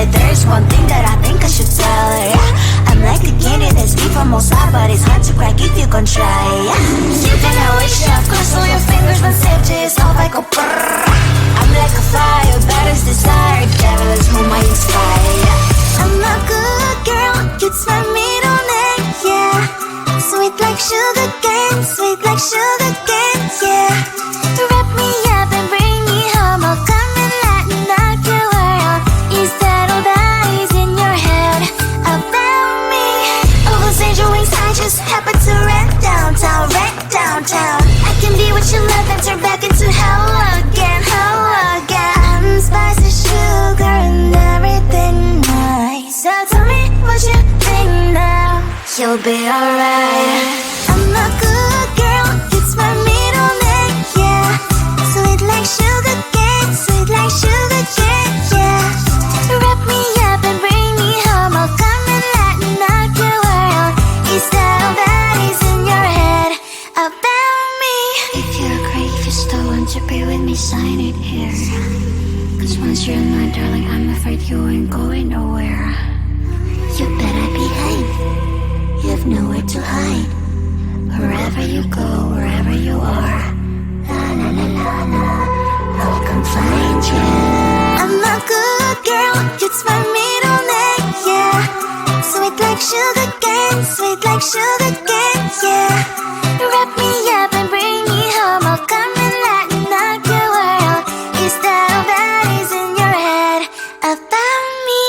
But there's one thing that I think I should tell her, yeah. I'm like a candy that's deep from outside, but it's hard to crack if you gon' try, yeah. You can always shove, cross all your fingers when safety is off, I go brrrr. I'm like a fire, battles desire, devil is whom I inspire, yeah. I'm a good girl, it's my middle name, yeah. Sweet like sugar cane, sweet like sugar cane, yeah. Wrap me up and bring me home, I'll come and let me knock your world. Is that all that is in your head about me? Oh, those angel wings, I just happen to rent downtown, I can be what you love and turn back into hell again, I'm spicy sugar and everything nice. So tell me what you think now, you'll be alright. I'm a good girl, it's my middle name, yeah. Sweet like sugar cane, sweet like sugar cane, yeah. Wrap me up and bring me home, I'll come and let me knock your world. Is that all that is in your head about me? If you're great, if you still want to be with me, sign it here. Cause once you're mine, darling, I'm afraid you ain't going nowhere. You better behave, you have nowhere to hide. Wherever you go, wherever you are, la la la la la, I'll come find you. I'm a good girl, it's my middle name, yeah. Sweet like sugar cane, sweet like sugar cane, yeah. Wrap me up and bring me home, I'll come and let me knock your world. Is that all that is in your head about me?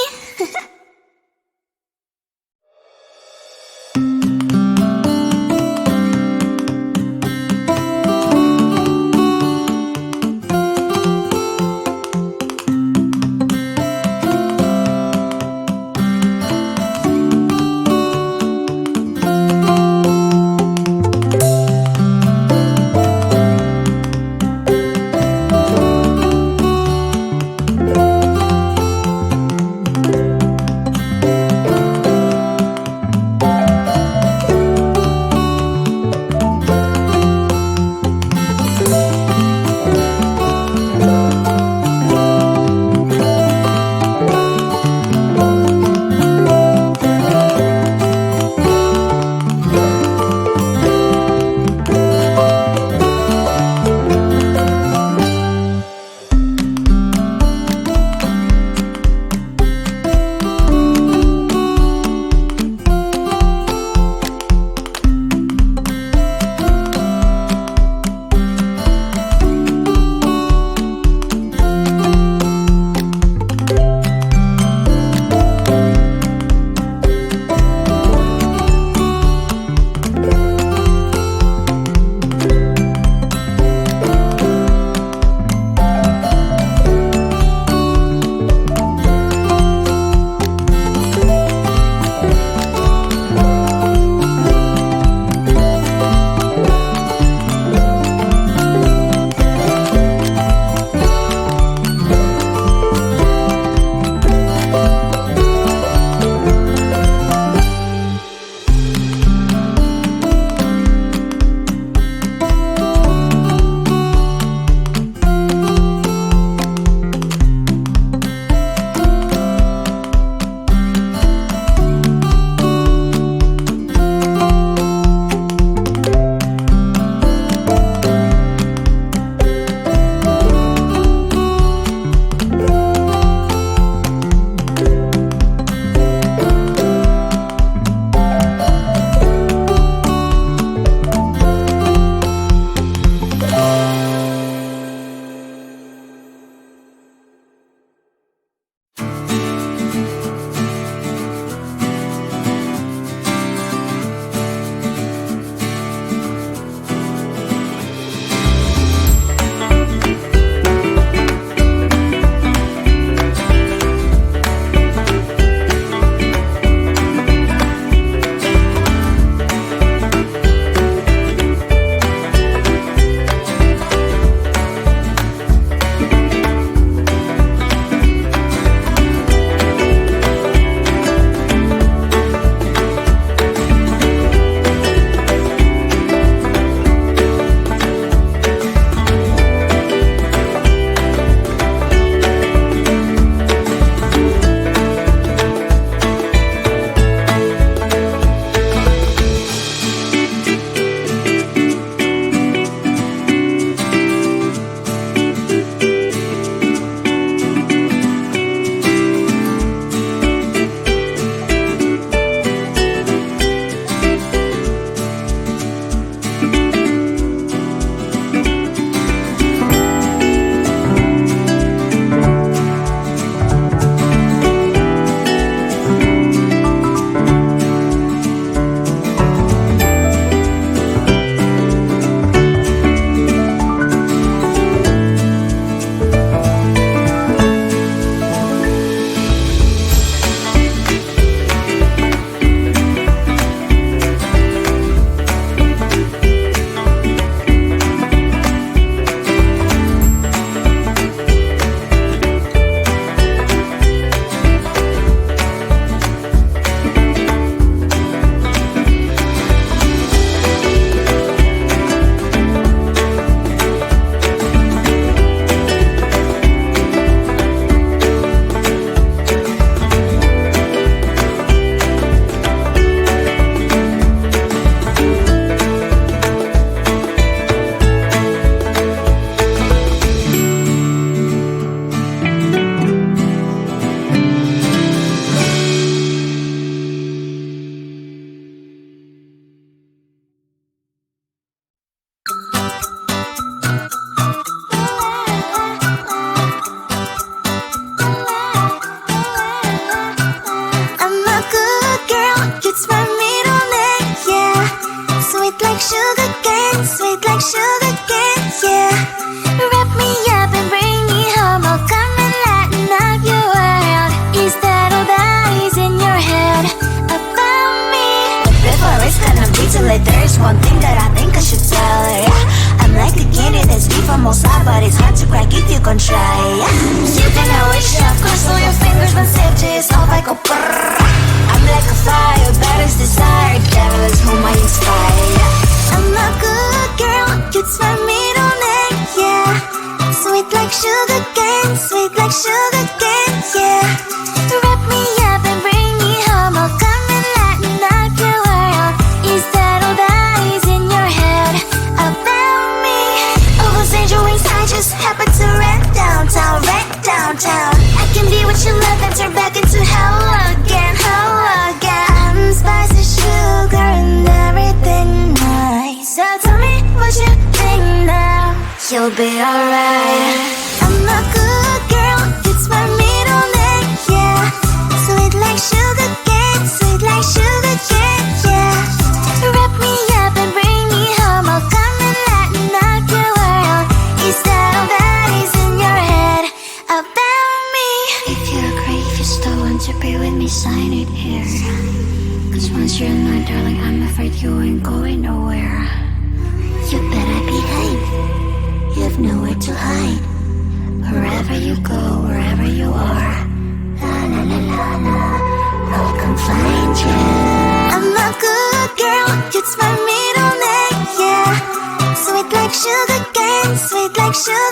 one thing that I think I should tell her, yeah. I'm like the candy that's deep from outside, but it's hard to crack if you can try, yeah. You think I wish you cross all your fingers, but safety is off, I go brrrr. I'm like a fire, baddest desire, devil is whom I inspire, yeah. I'm a good girl, it's my middle name, yeah. Sweet like sugar cane, sweet like sugar cane, yeah. Wrap me up and bring me home, I'll come and lighten up your world. Is that all that is in your head about me? Oh, those angel wings, I just happen to rent downtown, I can be what you love and turn back into hell again, I'm spicy sugar and everything nice. So tell me what you think now, you'll be alright. I'm a good girl, it's my middle name, yeah. Sweet like sugar cane, yeah. Wrap me up and bring me home, I'll come and lighten up your world. Is that all that is in your head about me? If you agree, if you still want to be with me, sign it here. Cause once you're mine, darling, I'm afraid you ain't going nowhere. You better behave, you have nowhere to hide. Wherever you go, wherever you are, la la la la la, I'll come find you. I'm a good girl, it's my middle name, yeah. Sweet like sugar cane, sweet like sugar